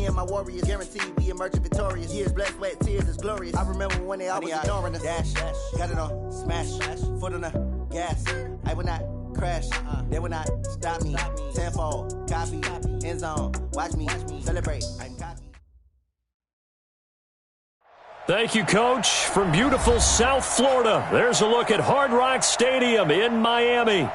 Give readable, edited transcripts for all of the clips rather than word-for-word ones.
and my warriors, guaranteed we emerging victorious. Years, blood, sweat, tears is glorious. I remember when they always ignoring us. Dash, got it on, smash, foot on the gas. I will not crash, they will not stop me. Tenfold, copy, end zone, watch me celebrate. I'm cocky. Thank you, Coach. From beautiful South Florida, there's a look at Hard Rock Stadium in Miami.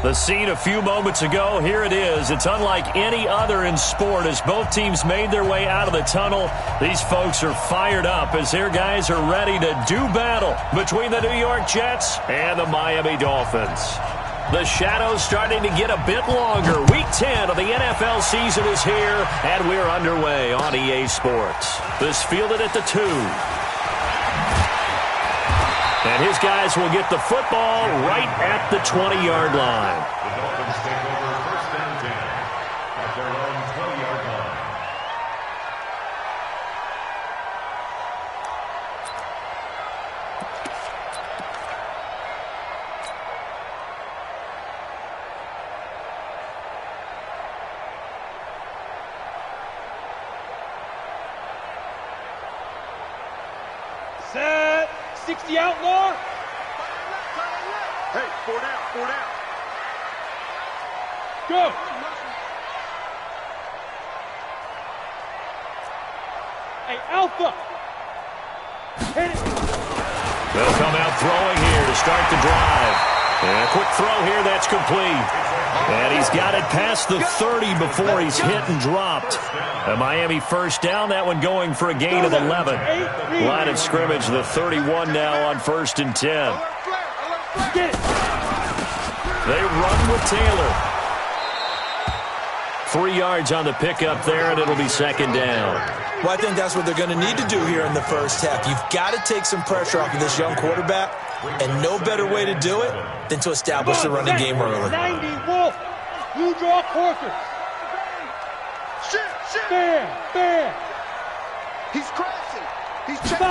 The scene a few moments ago, here it is. It's unlike any other in sport as both teams made their way out of the tunnel. These folks are fired up as their guys are ready to do battle between the New York Jets and the Miami Dolphins. The shadows starting to get a bit longer. Week 10 of the NFL season is here, and we're underway on EA Sports. This fielded at the 2. And his guys will get the football right at the 20-yard line. The Dolphins take over first and 10 at their own 20-yard line. Set. 60 outlaw. Hey, 4 down. Go. Hey, Alpha. Hit it. They'll come out throwing here to start the drive. And a quick throw here, that's complete. And he's got it past the 30 before he's hit and dropped. A Miami first down, that one going for a gain of 11. Line of scrimmage, the 31 now on 1st and 10. They run with Taylor. 3 yards on the pickup there, and it'll be 2nd down. Well, I think that's what they're going to need to do here in the first half. You've got to take some pressure off of this young quarterback, and no better way to do it than to establish the running game early. 90, Wolf. You draw quarter. Shit. Bam. He's crashing. He's checking.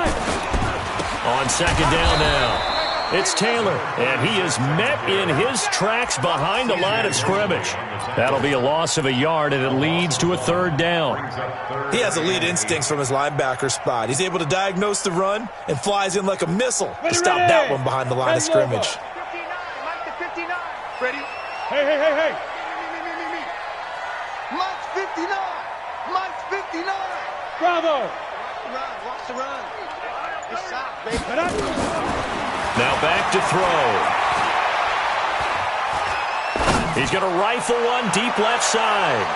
On 2nd down now. It's Taylor, and he is met in his tracks behind the line of scrimmage. That'll be a loss of a yard, and it leads to a 3rd down. He has elite instincts from his linebacker spot. He's able to diagnose the run and flies in like a missile to stop that one behind the line of scrimmage. 59, Mike to 59. Ready? Hey. Me. Mike's 59. Mike's 59. Bravo. Watch the run. Good shot, baby. Now back to throw. He's going to rifle one deep left side.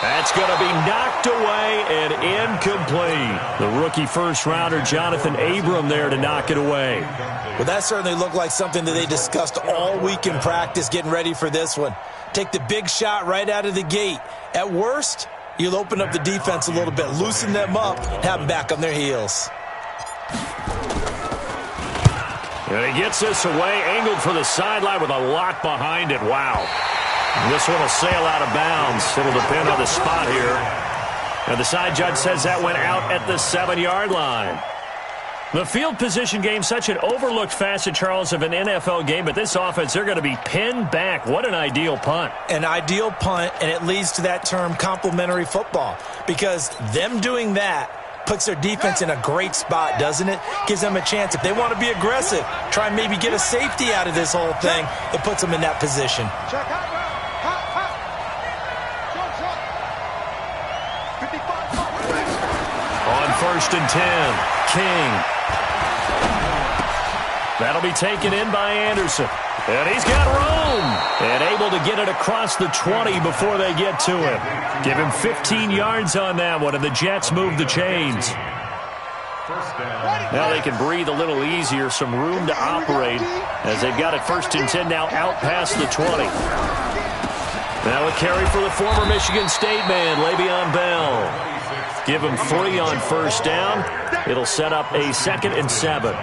That's going to be knocked away and incomplete. The rookie first-rounder Jonathan Abram there to knock it away. Well, that certainly looked like something that they discussed all week in practice getting ready for this one. Take the big shot right out of the gate. At worst, you'll open up the defense a little bit, loosen them up, have them back on their heels. And he gets this away, angled for the sideline with a lot behind it. Wow. This one will sail out of bounds. It'll depend on the spot here. And the side judge says that went out at the 7-yard line. The field position game, such an overlooked facet, Charles, of an NFL game. But this offense, they're going to be pinned back. What an ideal punt. An ideal punt, and it leads to that term complementary football. Because them doing that puts their defense in a great spot, doesn't it? Gives them a chance. If they want to be aggressive, try and maybe get a safety out of this whole thing, it puts them in that position. Check out. On 1st and 10, King. That'll be taken in by Anderson. And he's got room. And able to get it across the 20 before they get to him. Give him 15 yards on that one, and the Jets move the chains. Now they can breathe a little easier, some room to operate as they've got it 1st and 10 now out past the 20. Now a carry for the former Michigan State man, Le'Veon Bell. Give him 3 on 1st down. It'll set up a 2nd and 7.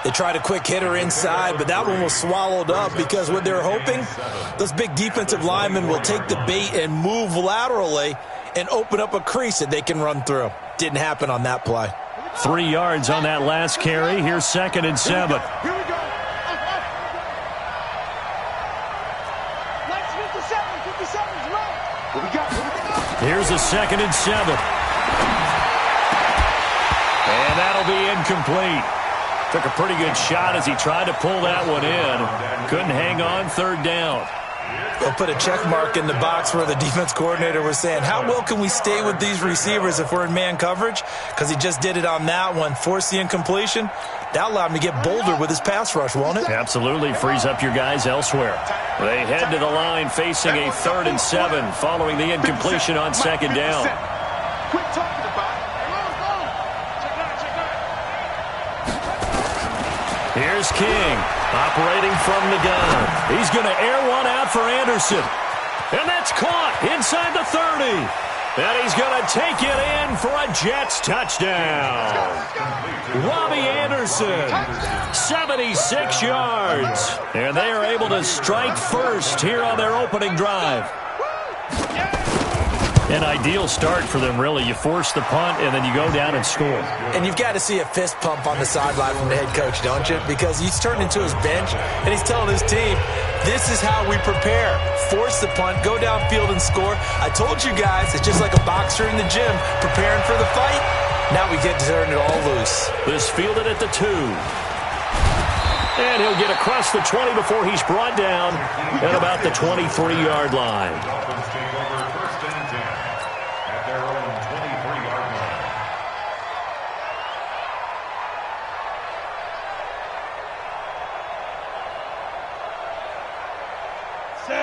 They tried a quick hitter inside, but that one was swallowed up because what they're hoping, those big defensive linemen will take the bait and move laterally and open up a crease that they can run through. Didn't happen on that play. 3 yards on that last carry. Here's 2nd and 7. Here we go. Let's 57's right. What we got? Here's a 2nd and 7. And that'll be incomplete. Took a pretty good shot as he tried to pull that one in. Couldn't hang on, third down. They'll put a check mark in the box where the defense coordinator was saying, how well can we stay with these receivers if we're in man coverage? Because he just did it on that one, forced the incompletion. That allowed him to get bolder with his pass rush, won't it? Absolutely. Frees up your guys elsewhere. They head to the line facing a 3rd and 7 following the incompletion on 2nd down. Quit talking about it. Here's King, operating from the gun. He's going to air one out for Anderson. And that's caught inside the 30. And he's going to take it in for a Jets touchdown. Robbie Anderson, 76 yards. And they are able to strike first here on their opening drive. An ideal start for them, really. You force the punt, and then you go down and score. And you've got to see a fist pump on the sideline from the head coach, don't you? Because he's turned into his bench, and he's telling his team, this is how we prepare. Force the punt, go downfield and score. I told you guys, it's just like a boxer in the gym preparing for the fight. Now we get to turn it all loose. This fielded at the 2. And he'll get across the 20 before he's brought down at about the 23-yard line. Dolphins take over 1st and 10 at their own 23-yard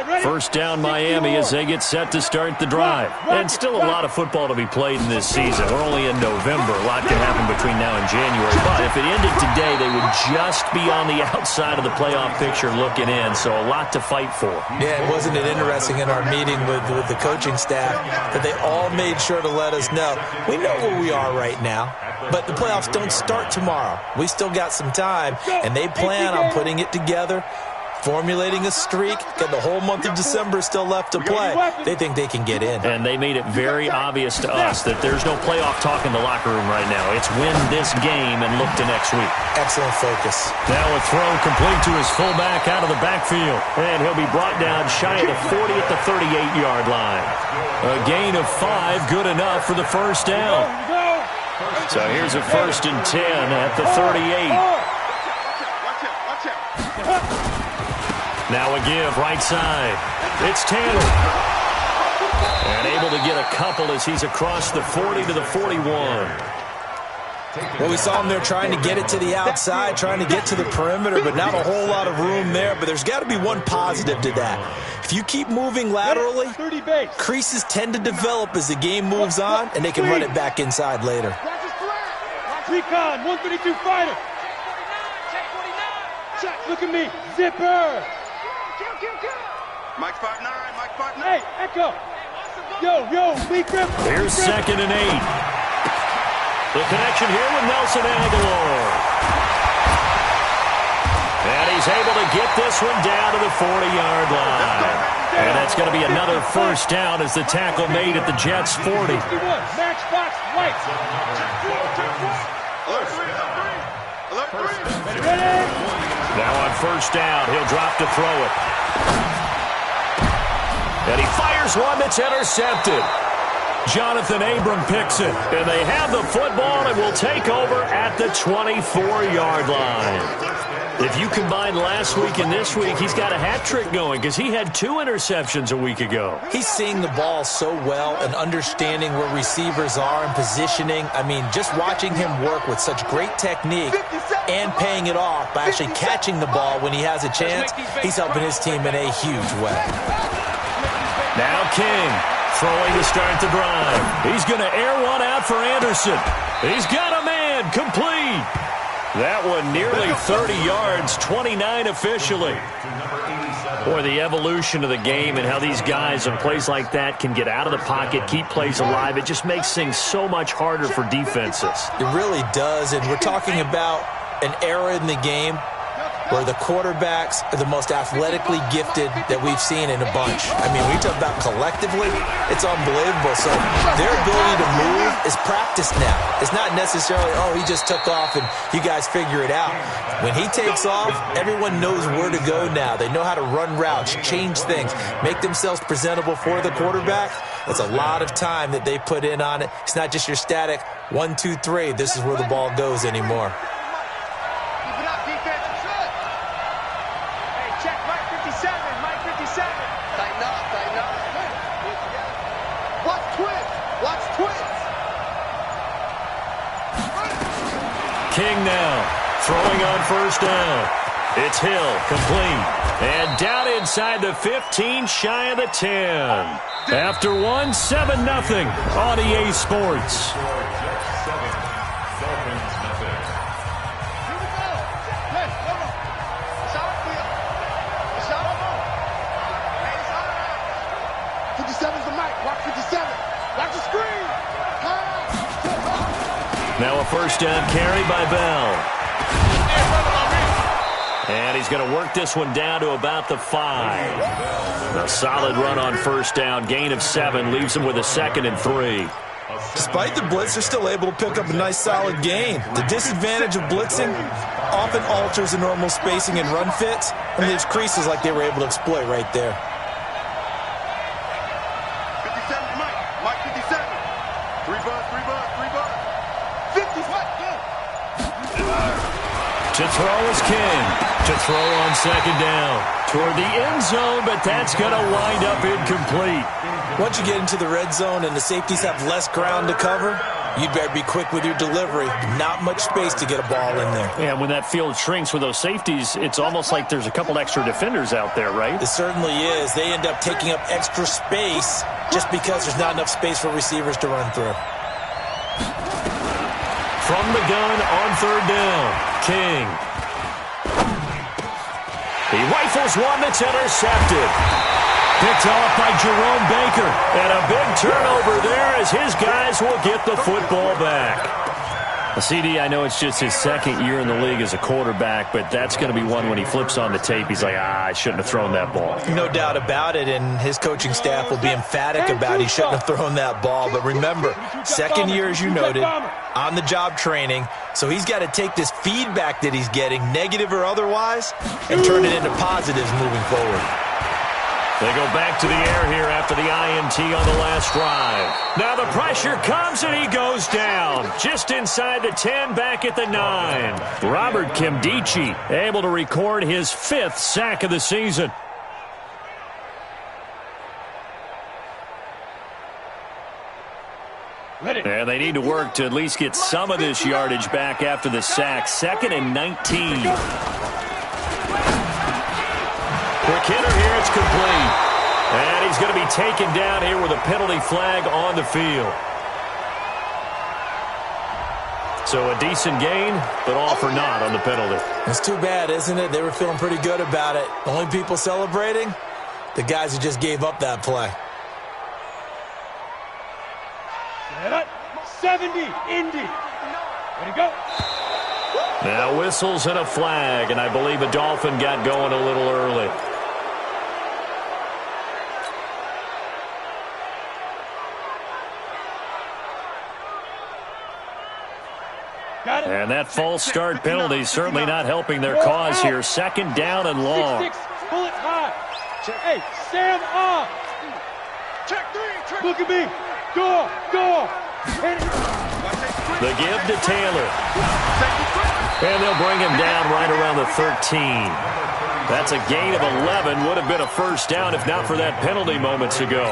line. First down Miami as they get set to start the drive. And still a lot of football to be played in this season. We're only in November. A lot can happen between now and January. But if it ended today, they would just be on the outside of the playoff picture looking in. So a lot to fight for. Yeah, wasn't it interesting in our meeting with the coaching staff that they all made sure to let us know, we know where we are right now, but the playoffs don't start tomorrow. We still got some time, and they plan on putting it together, formulating a streak, got the whole month of December still left to play. They think they can get in. And they made it very obvious to us that there's no playoff talk in the locker room right now. It's win this game and look to next week. Excellent focus. Now a throw complete to his fullback out of the backfield. And he'll be brought down shy of the 40 at the 38-yard line. A gain of 5, good enough for the first down. So here's a 1st and 10 at the 38. Watch out. Now a give, right side. It's Tanner. And able to get a couple as he's across the 40 to the 41. Well, we saw him there trying to get it to the outside, trying to get to the perimeter, but not a whole lot of room there. But there's got to be one positive to that. If you keep moving laterally, creases tend to develop as the game moves on, and they can run it back inside later. Recon, 132 fighter. Look at me, zipper. Mike 5'9", Mike 5'9". Hey, Echo. Yo, big grip. Here's 2nd and 8. The connection here with Nelson Aguilar. And he's able to get this one down to the 40-yard line. And that's going to be another first down as the tackle made at the Jets' 40. Matchbox white. Now on first down, he'll drop to throw it. And he fires one that's intercepted. Jonathan Abram picks it. And they have the football and will take over at the 24-yard line. If you combine last week and this week, he's got a hat trick going because he had 2 interceptions a week ago. He's seeing the ball so well and understanding where receivers are and positioning. I mean, just watching him work with such great technique and paying it off by actually catching the ball when he has a chance, he's helping his team in a huge way. Now King throwing to start the drive. He's going to air one out for Anderson. He's got a man, complete. That one nearly 30 yards, 29 officially. Boy, the evolution of the game and how these guys on plays like that can get out of the pocket, keep plays alive, it just makes things so much harder for defenses. It really does, and we're talking about an era in the game where the quarterbacks are the most athletically gifted that we've seen in a bunch. I mean, when you talk about collectively, it's unbelievable. So their ability to move is practiced now. It's not necessarily, oh, he just took off and you guys figure it out. When he takes off, everyone knows where to go now. They know how to run routes, change things, make themselves presentable for the quarterback. That's a lot of time that they put in on it. It's not just your static 1, 2, 3. This is where the ball goes anymore. King now, throwing on first down. It's Hill, complete. And down inside the 15, shy of the 10. After one, 7-0 on EA Sports. Now a first down carry by Bell. And he's going to work this one down to about the 5. A solid run on first down. Gain of 7 leaves him with a 2nd and 3. Despite the blitz, they're still able to pick up a nice solid gain. The disadvantage of blitzing often alters the normal spacing and run fits and leaves creases like they were able to exploit right there. 57, Mike 57. 3 bucks. 50, To throw is King. To throw on second down. Toward the end zone, but that's going to wind up incomplete. Once you get into the red zone and the safeties have less ground to cover, you'd better be quick with your delivery. Not much space to get a ball in there. Yeah, when that field shrinks with those safeties, it's almost like there's a couple extra defenders out there, right? It certainly is. They end up taking up extra space just because there's not enough space for receivers to run through. From the gun on third down, King. He rifles one that's intercepted. Picked off by Jerome Baker. And a big turnover there as his guys will get the football back. CD, I know it's just his 2nd year in the league as a quarterback, but that's going to be one when he flips on the tape, he's like, I shouldn't have thrown that ball. No doubt about it, and his coaching staff will be emphatic about he shouldn't have thrown that ball. But remember, 2nd year, as you noted, on-the-job training, so he's got to take this feedback that he's getting, negative or otherwise, and turn it into positives moving forward. They go back to the air here after the INT on the last drive. Now the pressure comes and he goes down. Just inside the 10, back at the 9. Robert Kimdichie able to record his 5th sack of the season. And they need to work to at least get some of this yardage back after the sack. 2nd and 19. Quick hitter here, it's complete. And he's going to be taken down here with a penalty flag on the field. So a decent gain, but all for naught on the penalty. It's too bad, isn't it? They were feeling pretty good about it. The only people celebrating, the guys who just gave up that play. 70, Indy. Way to go. Now whistles and a flag, and I believe a Dolphin got going a little early. And that false start penalty certainly not helping their cause here. 2nd down and long. 6-6, pull it high. Hey, stand up. Look at me. Go. The give to Taylor. And they'll bring him down right around the 13. That's a gain of 11. Would have been a first down if not for that penalty moments ago.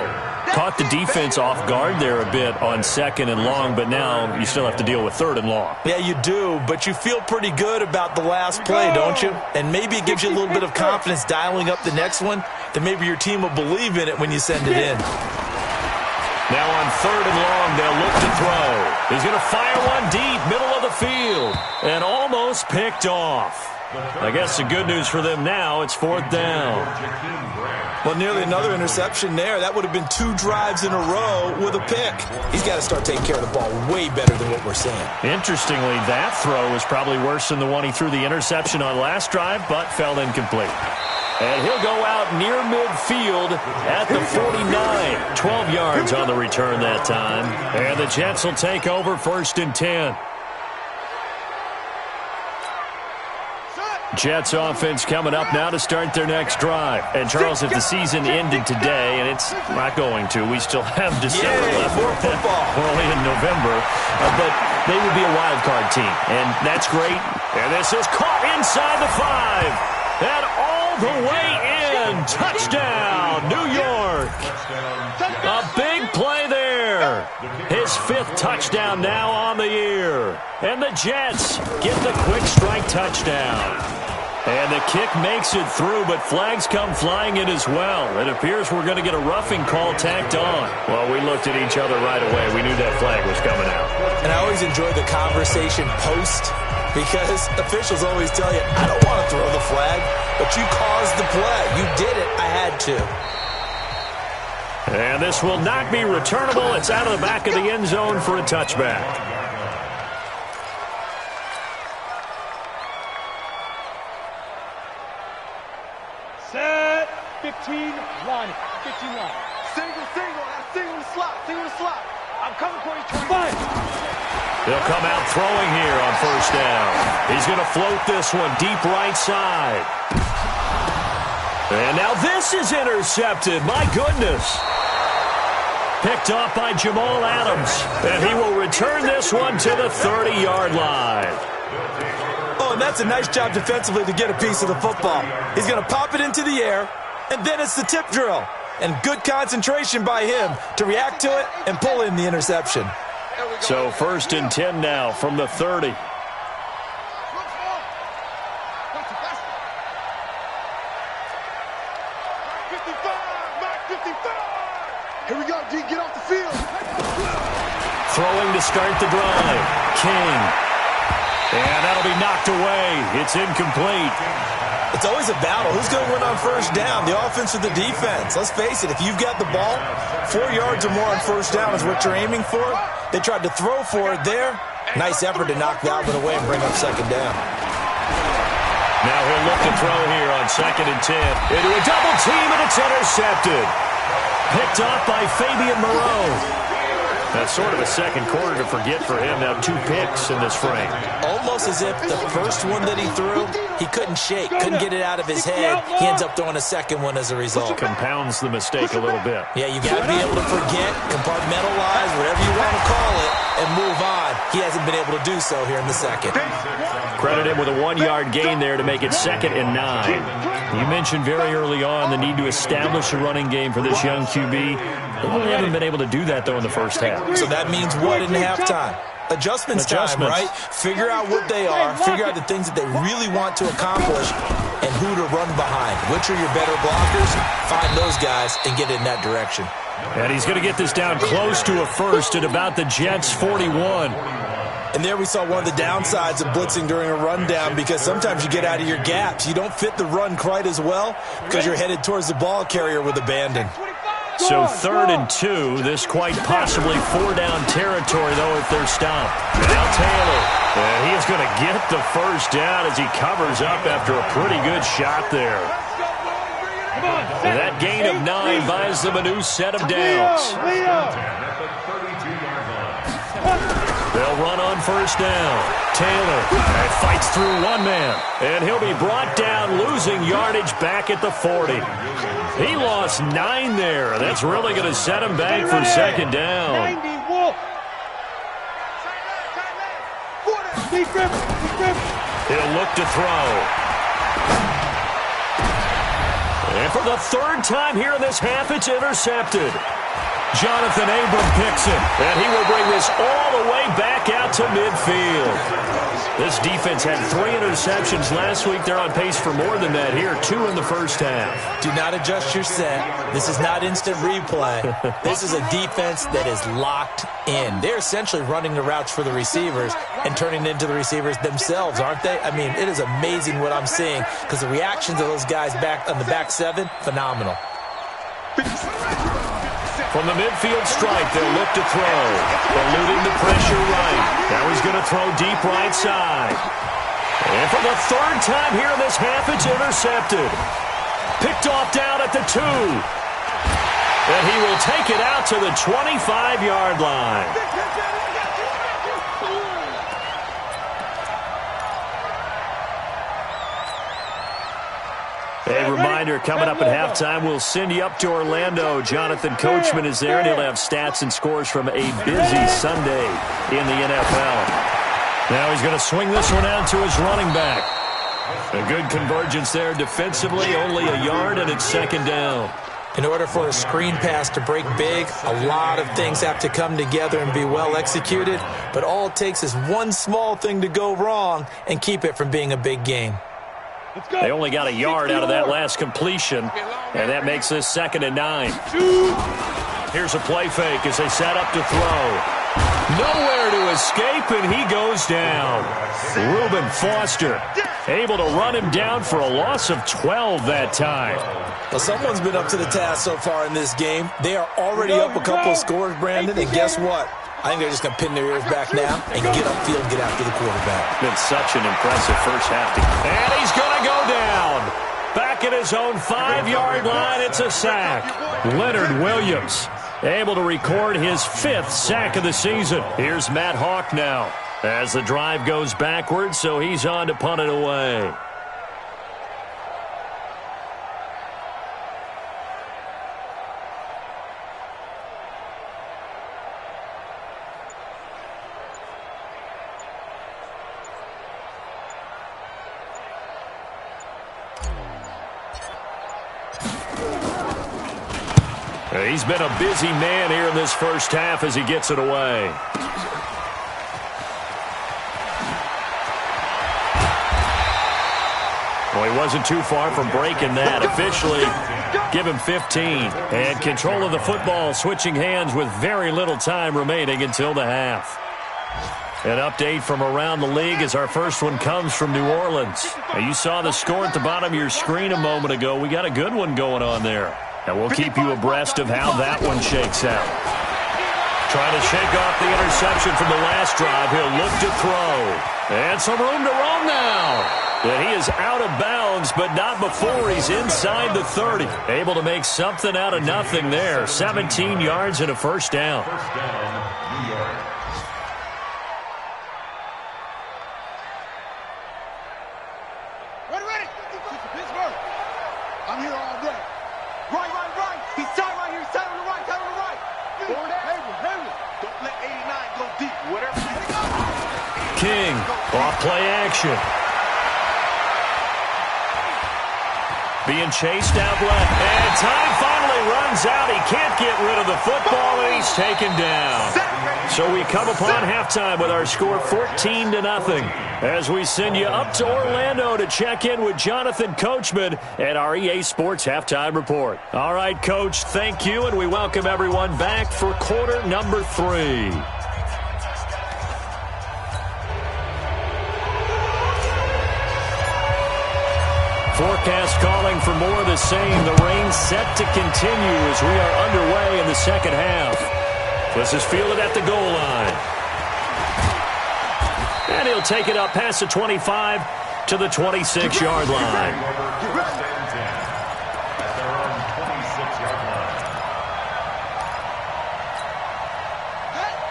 Caught the defense off guard there a bit on 2nd and long, but now you still have to deal with 3rd and long. Yeah, you do, but you feel pretty good about the last play, don't you? And maybe it gives you a little bit of confidence dialing up the next one, that maybe your team will believe in it when you send it in. Now on 3rd and long, they'll look to throw. He's going to fire one deep, middle of the field, and almost picked off. I guess the good news for them now, it's 4th down. Well, nearly another interception there. That would have been 2 drives in a row with a pick. He's got to start taking care of the ball way better than what we're seeing. Interestingly, that throw was probably worse than the one he threw the interception on last drive, but fell incomplete. And he'll go out near midfield at the 49. 12 yards on the return that time. And the Jets will take over 1st and 10. Jets offense coming up now to start their next drive. And, Charles, if the season ended today, and it's not going to, we still have December left. More football. We're only in November. But they would be a wild card team, and that's great. And this is caught inside the 5. And all the way in. Touchdown, New York. A big play there. His 5th touchdown now on the year. And the Jets get the quick strike touchdown. And the kick makes it through, but flags come flying in as well. It appears we're going to get a roughing call tacked on. Well, we looked at each other right away. We knew that flag was coming out. And I always enjoy the conversation post, because officials always tell you, I don't want to throw the flag, but you caused the play. You did it. I had to. And this will not be returnable. It's out of the back of the end zone for a touchback. Set. 15 line. 15 line. Single. That's single to slot. I'm coming for you. 5. They'll come out throwing here on 1st down. He's going to float this one deep right side. And now this is intercepted. My goodness. Picked off by Jamal Adams. And he will return this one to the 30-yard line. Oh, and that's a nice job defensively to get a piece of the football. He's going to pop it into the air, and then it's the tip drill. And good concentration by him to react to it and pull in the interception. So 1st and 10 now from the 30. Here we go, D. Get off the field. Throwing to start the drive. King. And that'll be knocked away. It's incomplete. It's always a battle. Who's going to win on 1st down, the offense or the defense? Let's face it, if you've got the ball, 4 yards or more on 1st down is what you're aiming for. They tried to throw for it there. Nice effort to knock that one away and bring up 2nd down. Now he'll look to throw here on 2nd and 10. Into a double team, and it's intercepted. Picked off by Fabian Moreau. That's sort of a second quarter to forget for him. Now 2 picks in this frame. Almost as if the first one that he threw, he couldn't shake, couldn't get it out of his head. He ends up throwing a second one as a result. Compounds the mistake a little bit. Yeah, you got to be able to forget, compartmentalize, whatever you want to call it, and move on. He hasn't been able to do so here in the second. Credit him with a 1-yard gain there to make it 2nd and 9. You mentioned very early on the need to establish a running game for this young QB. They really haven't been able to do that, though, in the first half. So that means what in halftime? Adjustments time, right? Figure out what they are, figure out the things that they really want to accomplish, and who to run behind. Which are your better blockers? Find those guys and get in that direction. And he's going to get this down close to a first at about the Jets' 41. And there we saw one of the downsides of blitzing during a rundown, because sometimes you get out of your gaps. You don't fit the run quite as well because you're headed towards the ball carrier with abandon. So 3rd and 2, this quite possibly 4-down territory, though, if they're stopped. Now Taylor, he is going to get the 1st down as he covers up after a pretty good shot there. And that gain of 9 buys them a new set of downs. They'll run on 1st down. Taylor fights through one man, and he'll be brought down, losing yardage back at the 40. He lost 9 there. That's really going to set him back for 2nd down. He'll look to throw. And for the 3rd time here in this half, it's intercepted. Jonathan Abram picks it, and he will bring this all the way back out to midfield. This defense had 3 interceptions last week. They're on pace for more than that here, 2 in the first half. Do not adjust your set. This is not instant replay. This is a defense that is locked in. They're essentially running the routes for the receivers and turning it into the receivers themselves, aren't they? I mean, it is amazing what I'm seeing because the reactions of those guys back on the back 7, phenomenal. From the midfield stripe, they'll look to throw. Eluding the pressure right. Now he's going to throw deep right side. And for the 3rd time here in this half, it's intercepted. Picked off down at the 2. And he will take it out to the 25-yard line. A reminder, coming up at halftime, we'll send you up to Orlando. Jonathan Coachman is there, and he'll have stats and scores from a busy Sunday in the NFL. Now he's going to swing this one out to his running back. A good convergence there defensively, only a yard, and it's 2nd down. In order for a screen pass to break big, a lot of things have to come together and be well executed, but all it takes is one small thing to go wrong and keep it from being a big game. They only got a yard out of that last completion, and that makes this 2nd and 9. Here's a play fake as they set up to throw. Nowhere to escape, and he goes down. Reuben Foster able to run him down for a loss of 12 that time. Well, someone's been up to the task so far in this game. They are already up a couple of scores, Brandon, and guess what? I think they're just going to pin their ears back now and get upfield and get after the quarterback. Been such an impressive first half. And he's going to go down. Back at his own 5-yard line, it's a sack. Leonard Williams able to record his 5th sack of the season. Here's Matt Hawk now as the drive goes backwards, so he's on to punt it away. He's been a busy man here in this first half as he gets it away. Well, he wasn't too far from breaking that. Officially, give him 15. And control of the football switching hands with very little time remaining until the half. An update from around the league as our first one comes from New Orleans. Now, you saw the score at the bottom of your screen a moment ago. We got a good one going on there. And we'll keep you abreast of how that one shakes out. Trying to shake off the interception from the last drive. He'll look to throw. And some room to roam now. And he is out of bounds, but not before he's inside the 30. Able to make something out of nothing there. 17 yards and a first down. First down, New York. Ready. Pittsburgh. I'm here all day. Right. He's tight right here. He's tight on the right. Forward Hayward. Don't let 89 go deep. Whatever you go. King, off play action. Being chased out left. And time finally runs out. He can't get rid of the football, and he's taken down. So we come upon halftime with our score 14-0 as we send you up to Orlando to check in with Jonathan Coachman at our EA Sports Halftime Report. All right, Coach, thank you, and we welcome everyone back for quarter number 3. Forecast calling for more of the same. The rain set to continue as we are underway in the second half. This is fielded at the goal line. And he'll take it up past the 25 to the 26-yard line.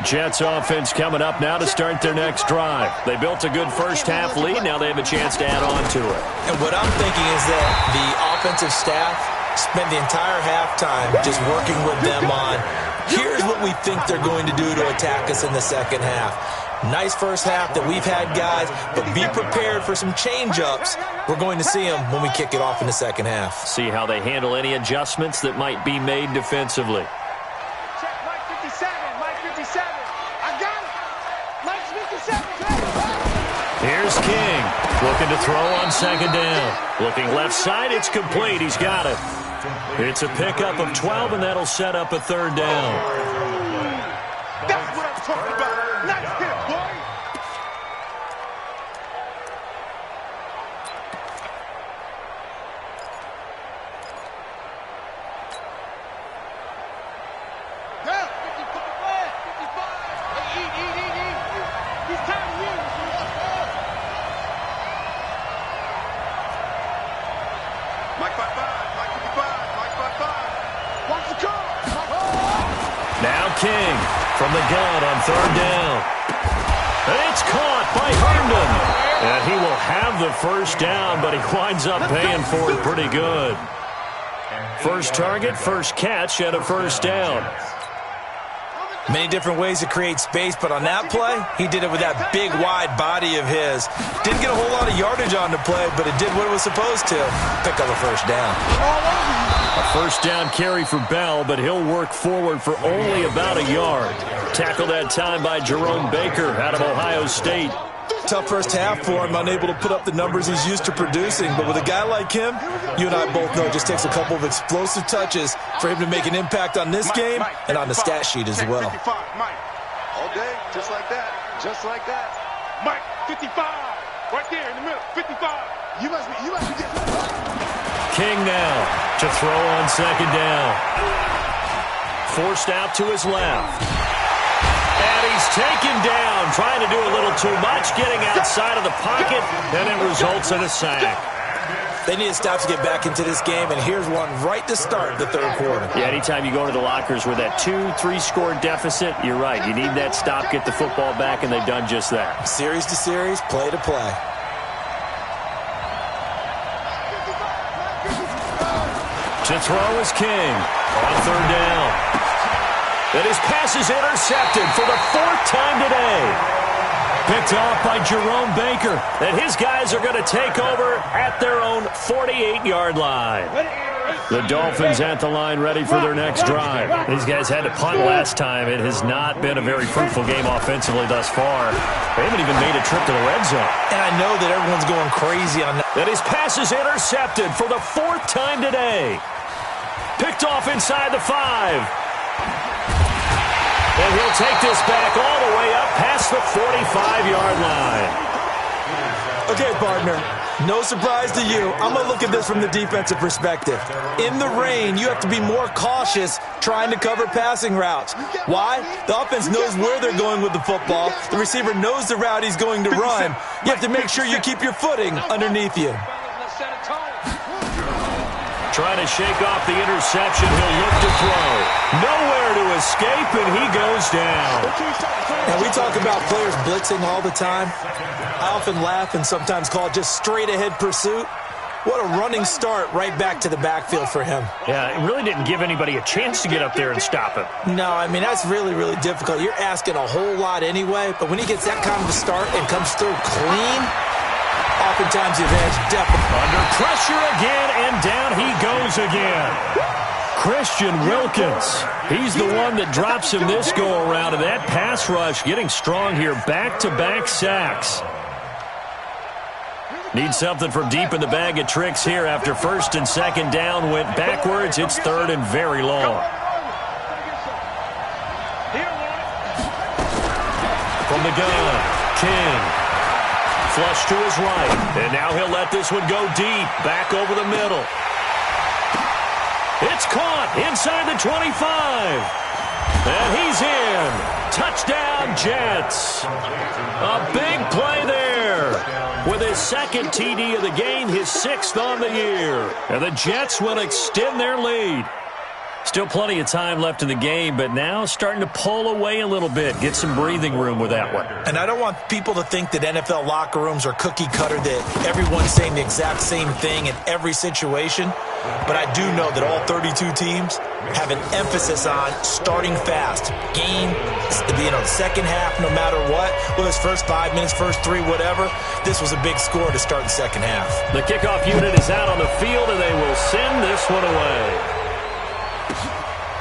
Jets offense coming up now to start their next drive. They built a good first half lead. Now they have a chance to add on to it. And what I'm thinking is that the offensive staff spent the entire halftime just working with them on, here's what we think they're going to do to attack us in the second half. Nice first half that we've had, guys, but be prepared for some change-ups. We're going to see them when we kick it off in the second half. See how they handle any adjustments that might be made defensively. Here's King, looking to throw on second down. Looking left side, it's complete. He's got it. It's a pickup of 12, and that'll set up a third down. That's what I'm talking about. Nice hit, boy. Down. 55. 55. Hey, eat. He's tired of you. Mike 55. Mike 55. Mike 55. Watch the car. Now King from the gun on third down. And it's caught by Herndon. And he will have the first down, but he winds up paying for it pretty good. First target, first catch, and a first down. Many different ways to create space, but on that play, he did it with that big, wide body of his. Didn't get a whole lot of yardage on the play, but it did what it was supposed to. Pick up a first down. A first down carry for Bell, but he'll work forward for only about a yard. Tackled that time by Jerome Baker out of Ohio State. Tough first half for him, unable to put up the numbers he's used to producing. But with a guy like him, you and I both know it just takes a couple of explosive touches for him to make an impact on this game and on the stat sheet as well. 55, Mike. All day, just like that. Just like that. Mike, 55. Right there in the middle, 55. You must be getting King now to throw on second down. Forced out to his left. And he's taken down, trying to do a little too much, getting outside of the pocket, and it results in a sack. They need to stop to get back into this game, and here's one right to start the third quarter. Yeah, anytime you go into the lockers with that 2-3 score deficit, you're right. You need that stop, get the football back, and they've done just that. Series to series, play to play. To throw is King on third down. And his pass is intercepted for the fourth time today. Picked off by Jerome Baker. And his guys are going to take over at their own 48-yard line. The Dolphins at the line ready for their next drive. These guys had to punt last time. It has not been a very fruitful game offensively thus far. They haven't even made a trip to the red zone. And I know that everyone's going crazy on that. And his pass is intercepted for the fourth time today. Picked off inside the 5. And he'll take this back all the way up past the 45-yard line. Okay, partner, no surprise to you. I'm going to look at this from the defensive perspective. In the rain, you have to be more cautious trying to cover passing routes. Why? The offense knows where they're going with the football. The receiver knows the route he's going to run. You have to make sure you keep your footing underneath you. Trying to shake off the interception. He'll look to throw. Nowhere to escape, and he goes down. Now, we talk about players blitzing all the time. I often laugh and sometimes call it just straight-ahead pursuit. What a running start right back to the backfield for him. Yeah, it really didn't give anybody a chance to get up there and stop him. No, I mean, that's really, really difficult. You're asking a whole lot anyway, but when he gets that kind of a start and comes through clean, oftentimes the advantage definitely. Under pressure again, and down he goes again. Christian Wilkins. He's the one that drops him this go-around, and that pass rush getting strong here. Back-to-back sacks. Need something from deep in the bag of tricks here after first and second down went backwards. It's third and very long. From the gun, King. Flush to his right. And now he'll let this one go deep. Back over the middle. It's caught inside the 25. And he's in. Touchdown, Jets. A big play there. With his second TD of the game, his 6th on the year. And the Jets will extend their lead. Still plenty of time left in the game, but now starting to pull away a little bit. Get some breathing room with that one. And I don't want people to think that NFL locker rooms are cookie cutter, that everyone's saying the exact same thing in every situation. But I do know that all 32 teams have an emphasis on starting fast. Game, the second half, no matter what. Well, it's first 5 minutes, first 3, whatever. This was a big score to start the second half. The kickoff unit is out on the field, and they will send this one away.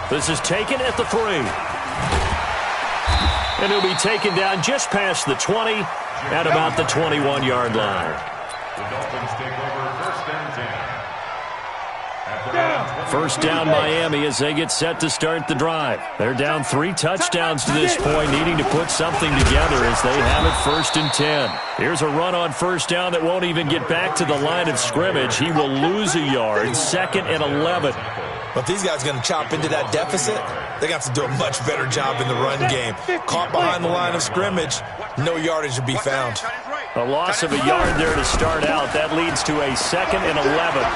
This is taken at the 3. And he'll be taken down just past the 20 at about the 21-yard line. The Dolphins take over 1st and 10. First down Miami as they get set to start the drive. They're down 3 touchdowns to this point, needing to put something together as they have it 1st and 10. Here's a run on 1st down that won't even get back to the line of scrimmage. He will lose a yard, 2nd and 11. But if these guys are going to chop into that deficit, they're going to have to do a much better job in the run game. Caught behind the line of scrimmage, no yardage to be found. A loss of a yard there to start out. That leads to a 2nd and 11.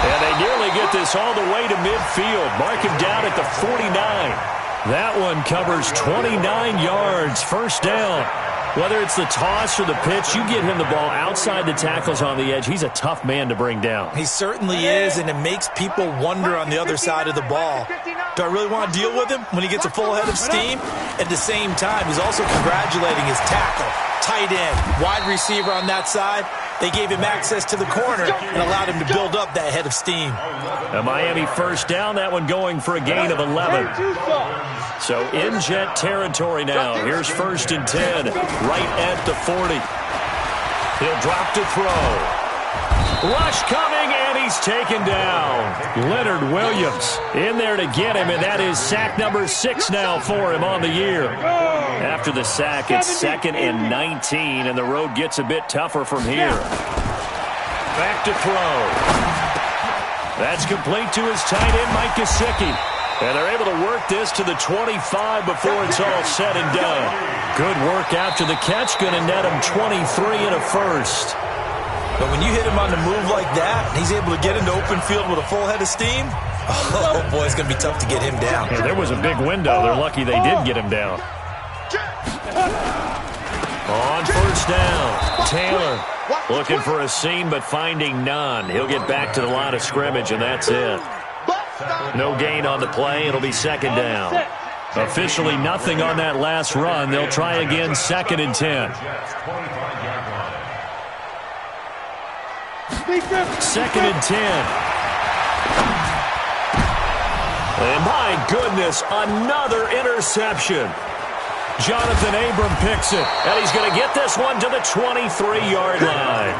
And they nearly get this all the way to midfield. Mark him down at the 49. That one covers 29 yards. 1st down. Whether it's the toss or the pitch, you get him the ball outside the tackles on the edge. He's a tough man to bring down. He certainly is, and it makes people wonder on the other side of the ball. Do I really want to deal with him when he gets a full head of steam? At the same time, he's also congratulating his tackle, tight end, wide receiver on that side. They gave him access to the corner and allowed him to build up that head of steam. A Miami 1st down, that one going for a gain of 11. So in Jet territory now. Here's 1st and 10, right at the 40. He'll drop to throw. Rush coming, and he's taken down. Leonard Williams in there to get him, and that is sack number 6 now for him on the year. After the sack, it's 2nd and 19, and the road gets a bit tougher from here. Back to throw. That's complete to his tight end, Mike Gesicki. And they're able to work this to the 25 before it's all said and done. Good work after the catch, going to net him 23 and a 1st. But when you hit him on the move like that, he's able to get into open field with a full head of steam, oh boy, it's going to be tough to get him down. Yeah, there was a big window. They're lucky they did get him down. On 1st down, Taylor looking for a seam but finding none. He'll get back to the line of scrimmage, and that's it. No gain on the play. It'll be 2nd down. Officially nothing on that last run. They'll try again, 2nd and 10. 2nd and 10. And my goodness, another interception. Jonathan Abram picks it, and he's going to get this one to the 23-yard line.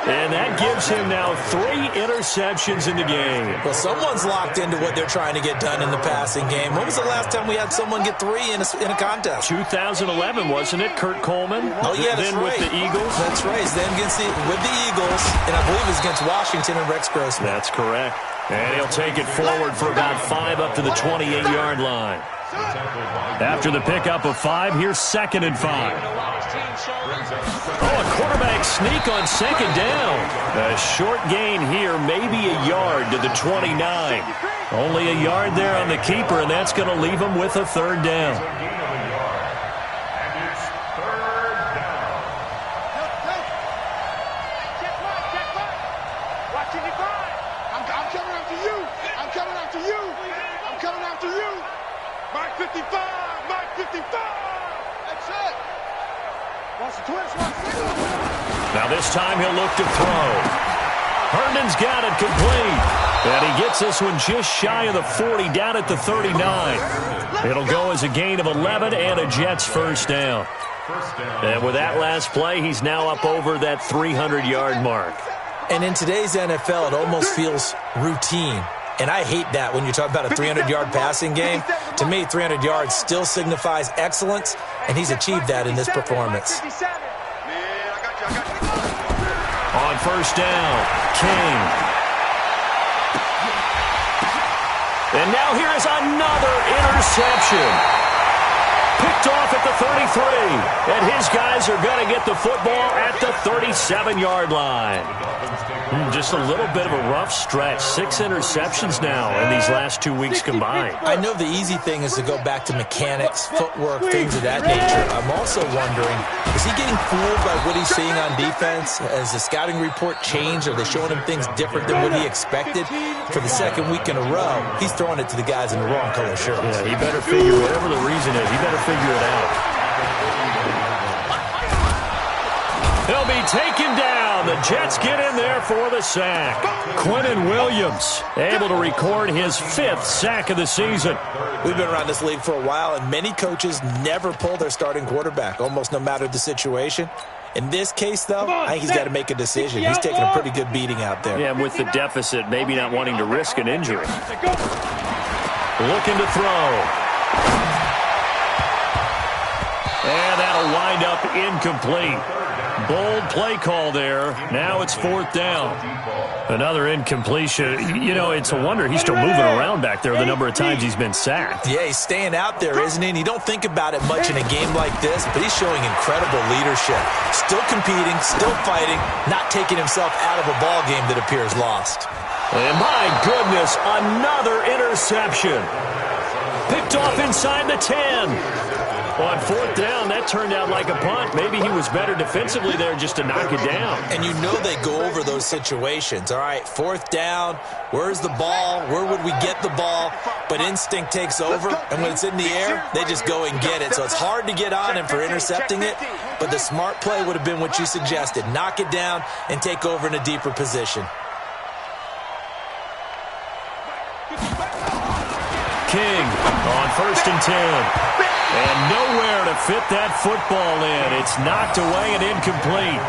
And that gives him now 3 interceptions in the game. Well, someone's locked into what they're trying to get done in the passing game. When was the last time we had someone get 3 in a contest? 2011, wasn't it? Kurt Coleman? Oh, yeah, that's then right. With the Eagles? That's right. Then with the Eagles, and I believe it was against Washington and Rex Grossman. That's correct. And he'll take it forward for about 5 up to the 28-yard line. After the pickup of 5, here's 2nd and 5. Oh, a quarterback sneak on 2nd down. A short gain here, maybe a yard to the 29. Only a yard there on the keeper, and that's going to leave him with a 3rd down. Now this time he'll look to throw. Herndon's got it complete. And he gets this one just shy of the 40, down at the 39. It'll go as a gain of 11 and a Jets 1st down. And with that last play, he's now up over that 300-yard mark. And in today's NFL, it almost feels routine. And I hate that when you talk about a 300-yard passing game. To me, 300 yards still signifies excellence, and he's achieved that in this performance. On 1st down, King. And now here is another interception. Picked off at the 33. And his guys are going to get the football at the 37-yard line. Just a little bit of a rough stretch. 6 interceptions now in these last 2 weeks combined. I know the easy thing is to go back to mechanics, footwork, things of that nature. I'm also wondering, is he getting fooled by what he's seeing on defense? Has the scouting report changed? Are they showing him things different than what he expected? For the 2nd week in a row, he's throwing it to the guys in the wrong color shirts. Yeah, he better figure, whatever the reason is, he better figure it out. He'll be taken down. The Jets get in there for the sack. Quinnen Williams able to record his 5th sack of the season. We've been around this league for a while, and many coaches never pull their starting quarterback, almost no matter the situation. In this case, though, I think he's got to make a decision. He's taking a pretty good beating out there. Yeah, with the deficit, maybe not wanting to risk an injury. Looking to throw. And that'll wind up incomplete. Bold play call there. Now it's 4th down. Another incompletion. You know, it's a wonder he's still moving around back there the number of times he's been sacked. Yeah, he's staying out there, isn't he? And you don't think about it much in a game like this, but he's showing incredible leadership. Still competing, still fighting, not taking himself out of a ball game that appears lost. And my goodness, another interception. Picked off inside the 10. On 4th down, that turned out like a punt. Maybe he was better defensively there just to knock it down. And you know they go over those situations. All right, 4th down, where's the ball? Where would we get the ball? But instinct takes over, and when it's in the air, they just go and get it. So it's hard to get on him for intercepting it, but the smart play would have been what you suggested. Knock it down and take over in a deeper position. King on 1st and 10. And nowhere to fit that football in. It's knocked away and incomplete.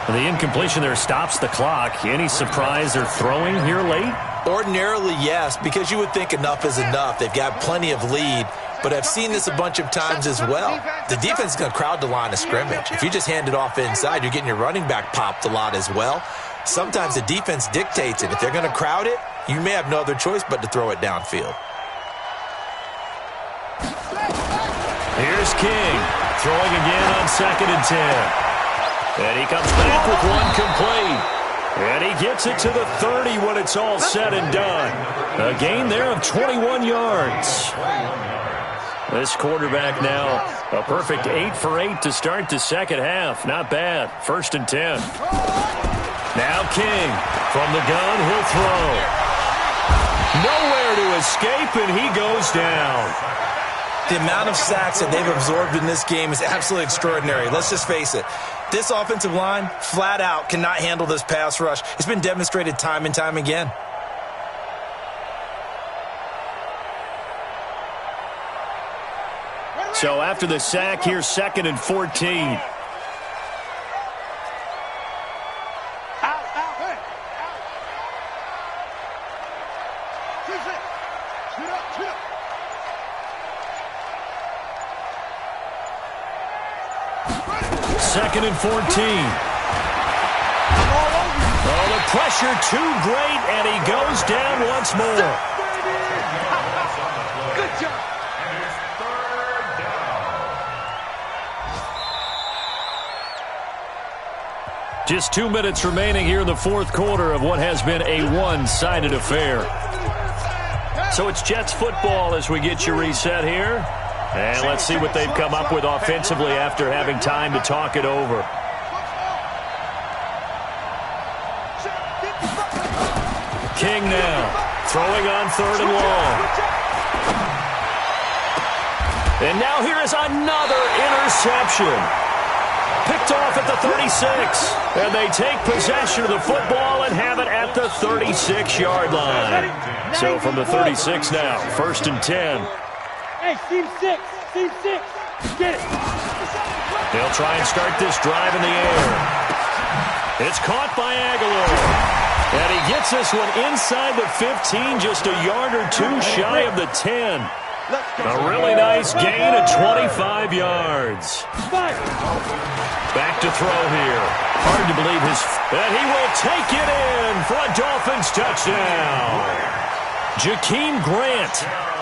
The incompletion there stops the clock. Any surprise they're throwing here late? Ordinarily, yes, because you would think enough is enough. They've got plenty of lead, but I've seen this a bunch of times as well. The defense is going to crowd the line of scrimmage. If you just hand it off inside, you're getting your running back popped a lot as well. Sometimes the defense dictates it. If they're going to crowd it, you may have no other choice but to throw it downfield. Here's King, throwing again on 2nd and 10. And he comes back with one complete. And he gets it to the 30 when it's all said and done. A gain there of 21 yards. This quarterback now a perfect 8 for 8 to start the second half. Not bad. 1st and 10. Now King from the gun, he'll throw. Nowhere to escape, and he goes down. The amount of sacks that they've absorbed in this game is absolutely extraordinary. Let's just face it. This offensive line, flat out, cannot handle this pass rush. It's been demonstrated time and time again. So after the sack, here's 2nd and 14. Second and 14. Oh, the pressure too great, and he goes down once more. Good job. And it's 3rd down. Just 2 minutes remaining here in the 4th quarter of what has been a one-sided affair. So it's Jets football as we get you reset here. And let's see what they've come up with offensively after having time to talk it over. King now, throwing on 3rd and long. And now here is another interception. Picked off at the 36. And they take possession of the football and have it at the 36-yard line. So from the 36 now, 1st and 10. Hey, team 6, get it. They'll try and start this drive in the air. It's caught by Aguilar. And he gets this one inside the 15, just a yard or two shy of the 10. A really nice gain of 25 yards. Back to throw here. Hard to believe and he will take it in for a Dolphins touchdown. Jakeem Grant,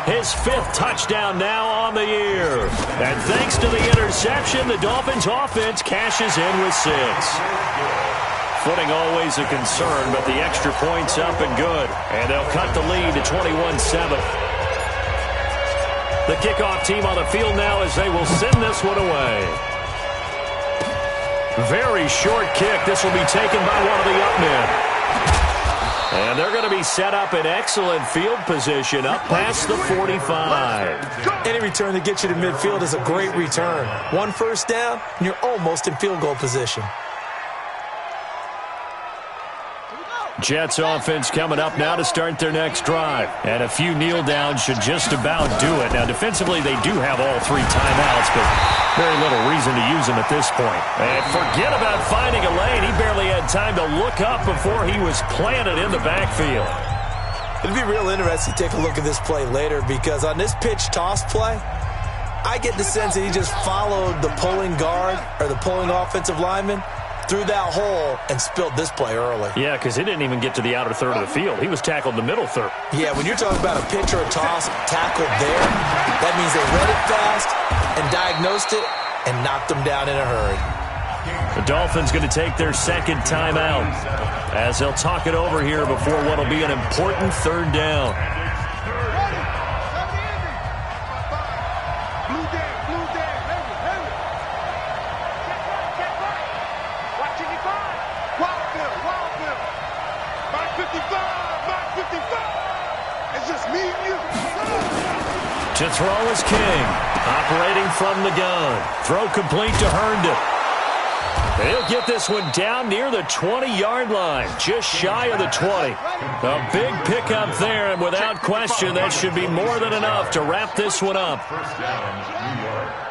his 5th touchdown now on the year. And thanks to the interception, the Dolphins offense cashes in with 6. Footing always a concern, but the extra point's up and good. And they'll cut the lead to 21-7. The kickoff team on the field now as they will send this one away. Very short kick. This will be taken by one of the up men. And they're going to be set up in excellent field position up past the 45. Any return that gets you to midfield is a great return. 1 first down, and you're almost in field goal position. Jets offense coming up now to start their next drive. And a few kneel downs should just about do it. Now, defensively, they do have all 3 timeouts, but very little reason to use them at this point. And forget about finding a lane. He barely had time to look up before he was planted in the backfield. It'll be real interesting to take a look at this play later, because on this pitch toss play, I get the sense that he just followed the pulling guard or the pulling offensive lineman through that hole and spilled this play early. Yeah, because he didn't even get to the outer third of the field. He was tackled in the middle third. Yeah, when you're talking about a pitch or a toss tackled there, that means they read it fast and diagnosed it and knocked them down in a hurry. The Dolphins going to take their second timeout as they'll talk it over here before what will be an important third down. To throw is King, operating from the gun. Throw complete to Herndon. He'll get this one down near the 20-yard line, just shy of the 20. A big pickup there, and without question, that should be more than enough to wrap this one up. First down, New York.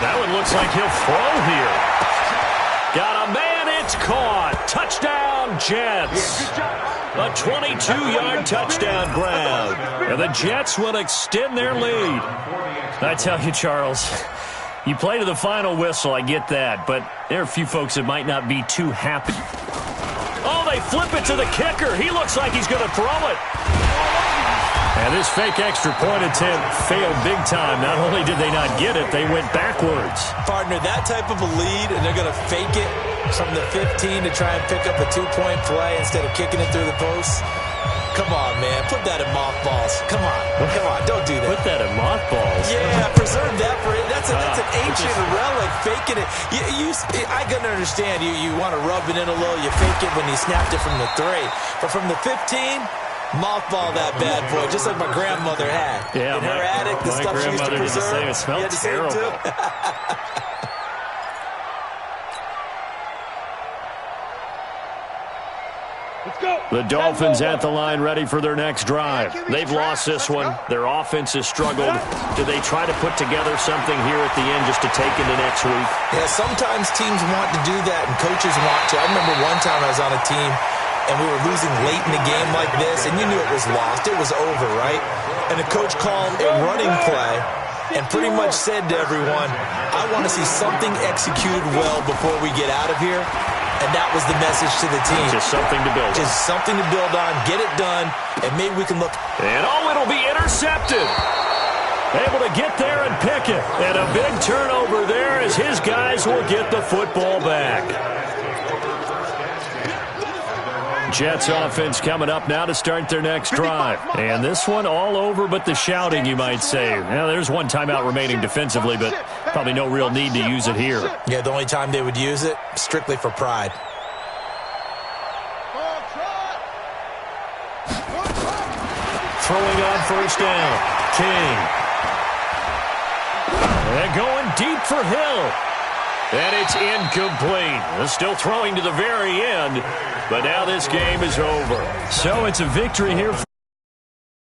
That one looks like he'll throw here. Got a man, it's caught. Touchdown, Jets. A 22-yard touchdown grab. And the Jets will extend their lead. I tell you, Charles, you play to the final whistle, I get that, but there are a few folks that might not be too happy. Oh, they flip it to the kicker. He looks like he's going to throw it. And this fake extra point attempt failed big time. Not only did they not get it, they went backwards. Partner, that type of a lead, and they're going to fake it from the 15 to try and pick up a 2-point play instead of kicking it through the post. Come on, man. Put that in mothballs. Come on. Come on. Don't do that. Put that in mothballs. Yeah, preserve that for it. That's an ancient relic, faking it. I can understand you want to rub it in a little. You fake it when you snapped it from the 3. But from the 15... mothball that bad boy, just like my grandmother had. Yeah, in her attic, the stuff she used to preserve. It smelled terrible. Let's go. The Dolphins at the line ready for their next drive. They've lost this one. Their offense has struggled. Do they try to put together something here at the end just to take into next week? Yeah, sometimes teams want to do that and coaches want to. I remember one time I was on a team and we were losing late in the game like this, and you knew it was lost. It was over, right? And the coach called a running play and pretty much said to everyone, I want to see something executed well before we get out of here. And that was the message to the team. Just something to build on. Just something to build on, get it done, and maybe we can look. And it'll be intercepted. Able to get there and pick it. And a big turnover there as his guys will get the football back. Jets offense coming up now to start their next drive. And this one all over but the shouting, you might say. Now, there's one timeout remaining defensively, but probably no real need to use it here. Yeah, the only time they would use it, strictly for pride. Throwing on first down, King. And going deep for Hill. And it's incomplete. They're still throwing to the very end, but now this game is over. So it's a victory here.